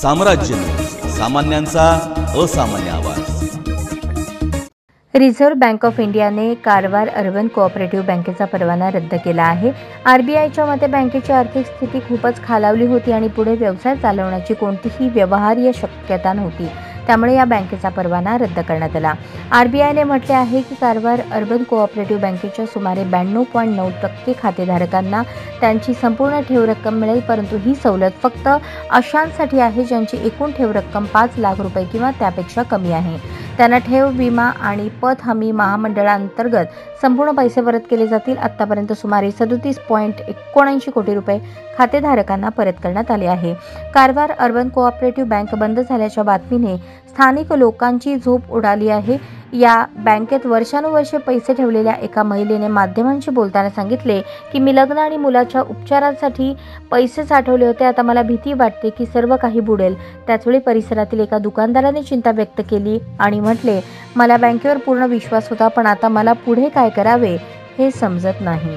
साम्राज्य, सामान्यांचा असामान्य आवाज। रिझर्व्ह बँक ऑफ इंडियाने कारवार अर्बन कोऑपरेटिव्ह बँकेचा परवाना रद्द केला आहे। आरबीआयच्या मते बँकेची आर्थिक स्थिती खूपच खालावली होती आणि पुढे व्यवसाय चालवण्याची कोणतीही व्यवहार्य शक्यता नव्हती, त्यामुळे या बँकेचा परवाना रद्द करण्यात आला। आरबीआयने म्हटले आहे की कारवार अर्बन कोऑपरेटिव्ह बँकेच्या सुमारे 92.9% खातेधारकांना त्यांची संपूर्ण ठेव रक्कम मिळेल, परंतु ही सवलत फक्त अशांसाठी आहे ज्यांची एकूण ठेव रक्कम 5 लाख रुपये किंवा त्यापेक्षा कमी आहे। त्यांना ठेव विमा आणि पत हमी महामंडळांतर्गत संपूर्ण पैसे परत केले जातील। आतापर्यंत सुमारे 37.79 कोटी रुपये खातेधारकांना परत करण्यात आले आहे। कारवार अर्बन कोऑपरेटिव्ह बँक बंद झाल्याच्या बातमीने स्थानिक लोकांची झोप उडाली आहे। या बँकेत वर्षानुवर्षे पैसे ठेवलेल्या एका महिलेने माध्यमांशी बोलताना सांगितले की मी लग्न आणि मुलाच्या उपचारांसाठी पैसे साठवले होते। आता मला भीती वाटते की सर्व काही बुडेल। त्याचवेळी परिसरातील एका दुकानदाराने चिंता व्यक्त केली आणि म्हटले, मला बँकेवर पूर्ण विश्वास होता, पण आता मला पुढे काय करावे हे समजत नाही।